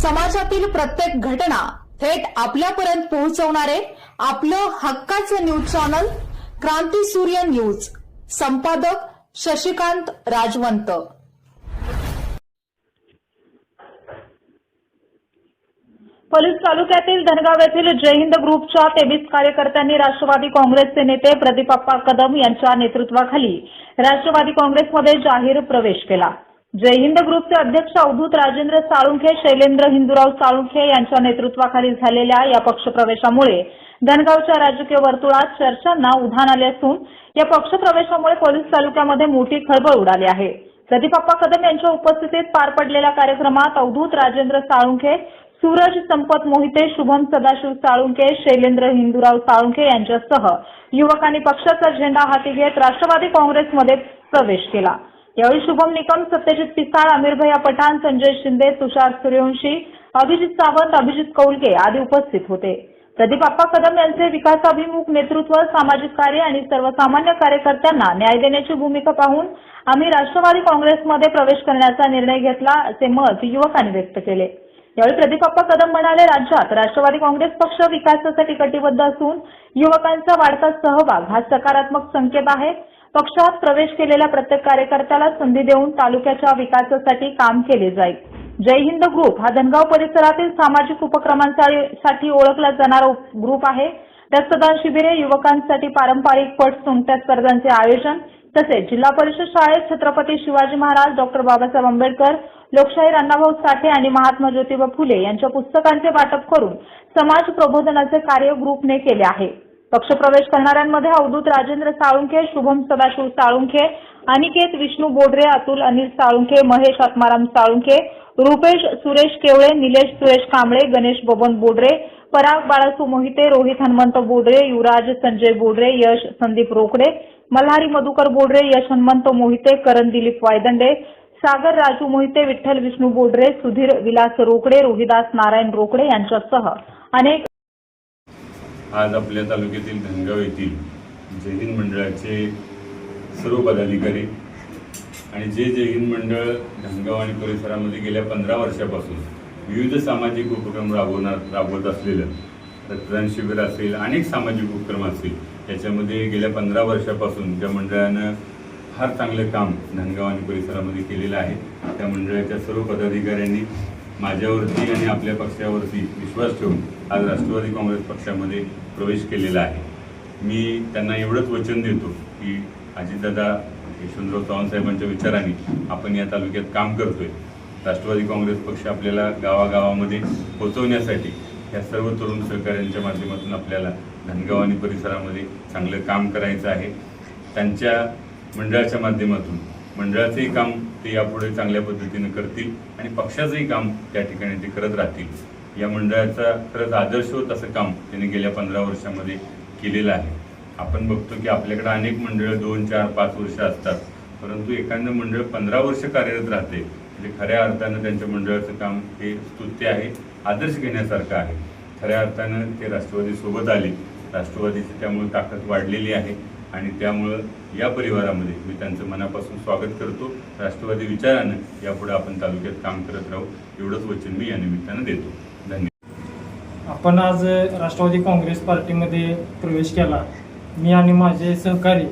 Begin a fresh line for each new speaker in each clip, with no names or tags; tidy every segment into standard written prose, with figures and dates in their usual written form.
समाजातील प्रत्येक घटना थेट आपल्यापर्यंत पोहोचवणारे आपलं हक्काचं न्यूज चॅनल क्रांती सूर्य न्यूज. संपादक शशिकांत राजवंत. पलूस तालुक्यातील धनगाव येथील जय हिंद ग्रुपच्या 23 कार्यकर्त्यांनी राष्ट्रवादी काँग्रेसचे नेते प्रदीपप्पा कदम यांच्या नेतृत्वाखाली राष्ट्रवादी काँग्रेसमध्ये जाहीर प्रवेश केला. जय हिंद ग्रुपचे अध्यक्ष अवधूत राजेंद्र साळुंखे, शैलेंद्र हिंदूराव साळुंखे यांच्या नेतृत्वाखाली झालेल्या या पक्षप्रवेशामुळे धनगावच्या राजकीय वर्तुळात चर्चांना उधाण आले असून या पक्षप्रवेशामुळे पलूस तालुक्यामध्ये मोठी खळबळ उडाली आहे. प्रदीपप्पा कदम यांच्या उपस्थितीत पार पडलेल्या कार्यक्रमात अवधूत राजेंद्र साळुंखे, सूरज संपत मोहिते, शुभम सदाशिव साळुंखे, शैलेंद्र हिंदूराव साळुंखे यांच्यासह युवकांनी पक्षाचा झेंडा हाती घेत राष्ट्रवादी काँग्रेसमध्ये प्रवेश केला. यावेळी शुभम निकम, सत्यजित पिसाळ, अमीरभैया पठाण, संजय शिंदे, तुषार सूर्यवंशी, अभिजित सावंत, अभिजित कौलके आदी उपस्थित होते. प्रदीपप्पा कदम यांचे विकासाभिमुख नेतृत्व, सामाजिक कार्य आणि सर्वसामान्य कार्यकर्त्यांना न्याय देण्याची भूमिका पाहून आम्ही राष्ट्रवादी काँग्रेसमध्ये प्रवेश करण्याचा निर्णय घेतला असे मत युवकांनी व्यक्त केले. यावेळी प्रदीपप्पा कदम म्हणाले, राज्यात राष्ट्रवादी काँग्रेस पक्ष विकासासाठी कटिबद्ध असून युवकांचा वाढता सहभाग हा सकारात्मक संकेत आहे. पक्षात प्रवेश केलेल्या प्रत्येक कार्यकर्त्याला संधी देऊन तालुक्याच्या विकासासाठी काम केले जाईल. जय हिंद ग्रुप हा धनगाव परिसरातील सामाजिक उपक्रमांसाठी ओळखला जाणारा ग्रुप आहे. रक्तदान शिबिरे, युवकांसाठी पारंपरिक पट सोंगट्या स्पर्धांचे आयोजन तसेच जिल्हा परिषद शाळेत छत्रपती शिवाजी महाराज, डॉक्टर बाबासाहेब आंबेडकर, लोकशाहीर अण्णाभाऊ साठे आणि महात्मा ज्योतिबा फुले यांच्या पुस्तकांचे वाटप करून समाज प्रबोधनाचे कार्य ग्रुपने केले आहे. पक्षप्रवेश करणाऱ्यांमध्ये अवधूत राजेंद्र साळुंखे, शुभम सदाशिव साळुंखे, अनिकेत विष्णू बोडरे, अतुल अनिल साळुंखे, महेश आत्माराम साळुंखे, रुपेश सुरेश केवळे, निलेश सुरेश कांबळे, गणेश बबन बोडरे, पराग बाळासू मोहिते, रोहित हनुमंत बोडरे, युवराज संजय बोडरे, यश संदीप रोकडे, मल्हारी मधुकर बोडरे, यश हनुमंत मोहिते, करण दिलीप वायदंडे, सागर राजू मोहिते, विठ्ठल विष्णू बोडरे, सुधीर विलास रोकडे, रोहिदास नारायण रोकडे यांच्यासह अनेक.
आज आपल्या तालुक्यातील धनगाव येथील जय हिंद मंडळाचे सर्व पदाधिकारी आणि जय हिंद मंडळ धनगाव आणि परिसरामध्ये गेल्या 15 वर्षापासून विविध सामाजिक उपक्रम राबवत असलेलं रक्तदान शिबिर असेल, अनेक सामाजिक उपक्रम असतील, याच्यामध्ये गेल्या 15 वर्षापासून ज्या मंडळानं फार चांगलं काम धनगाव आणि परिसरामध्ये केलेलं आहे, त्या मंडळाच्या सर्व पदाधिकाऱ्यांनी माझ्यावरती आणि आपल्या पक्षावरती विश्वास ठेवून आज राष्ट्रवादी काँग्रेस पक्षामध्ये प्रवेश केलेला आहे. मी त्यांना एवढंच वचन देतो की अजितदादा यशवंतराव चव्हाण साहेबांच्या विचारांनी आपण या तालुक्यात काम करतोय. राष्ट्रवादी काँग्रेस पक्ष आपल्याला गावागावामध्ये पोहोचवण्यासाठी या सर्व तरुण सहकाऱ्यांच्या माध्यमातून आपल्याला धनगाव आणि परिसरामध्ये चांगलं काम करायचं आहे. त्यांच्या मंडळाच्या माध्यमातून मंडळाचंही काम ते यापुढे चांगल्या पद्धतीने करतील आणि पक्षाचंही काम त्या ठिकाणी ते करत राहतील. या मंडळाचा खरंच आदर्श होत असं काम त्यांनी गेल्या 15 वर्षामध्ये केलेलं आहे. आपण बघतो की आपल्याकडे अनेक मंडळं 2, 4, 5 वर्ष असतात, परंतु एखादं मंडळ 15 वर्ष कार्यरत राहते म्हणजे खऱ्या अर्थानं त्यांच्या मंडळाचं काम हे स्तुत्य आहे, आदर्श घेण्यासारखं आहे. खऱ्या अर्थानं ते राष्ट्रवादीसोबत आले, राष्ट्रवादीची त्यामुळे ताकद वाढलेली आहे आणि त्यामुळं या परिवारामध्ये मी त्यांचं मनापासून स्वागत करतो. राष्ट्रवादी विचारानं यापुढे आपण तालुक्यात काम करत राहू एवढंच वचन मी या निमित्तानं देतो. धन्यवाद.
आपण आज राष्ट्रवादी काँग्रेस पार्टीमध्ये प्रवेश केला. मी आणि माझे सहकारी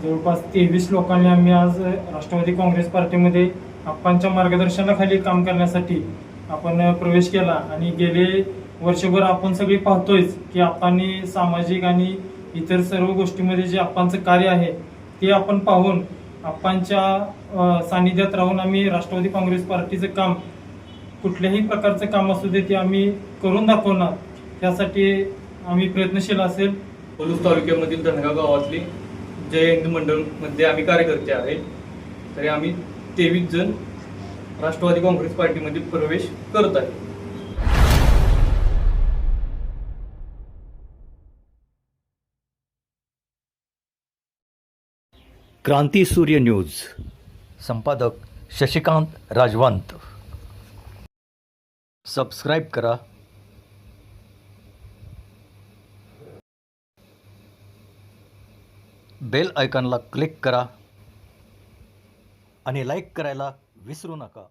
जवळपास 23 लोकांनी आम्ही आज राष्ट्रवादी काँग्रेस पार्टीमध्ये आप्पांच्या मार्गदर्शनाखाली काम करण्यासाठी आपण प्रवेश केला. आणि गेले वर्षभर आपण सगळे पाहतोयच की आप्पांनी सामाजिक आणि इतर सर्व गोष्टीमध्ये जे आप्पांचं कार्य आहे ते आपण पाहून आप्पांच्या सानिध्यात राहून आम्ही राष्ट्रवादी काँग्रेस पार्टीचं काम, कुठल्याही प्रकारचं काम असू दे ते आम्ही करून दाखवणार, त्यासाठी आम्ही प्रयत्नशील असेल.
पलूस तालुक्यामधील धनगाव गावातली जय हिंद मंडळमध्ये आम्ही कार्यकर्ते आहे. तरी आम्ही 23 जण राष्ट्रवादी काँग्रेस पार्टीमध्ये प्रवेश करत आहे.
क्रांती सूर्य न्यूज. संपादक शशिकांत राजवंत. सबस्क्राईब करा, बेल आयकॉनला क्लिक करा आणि लाईक करायला विसरू नका.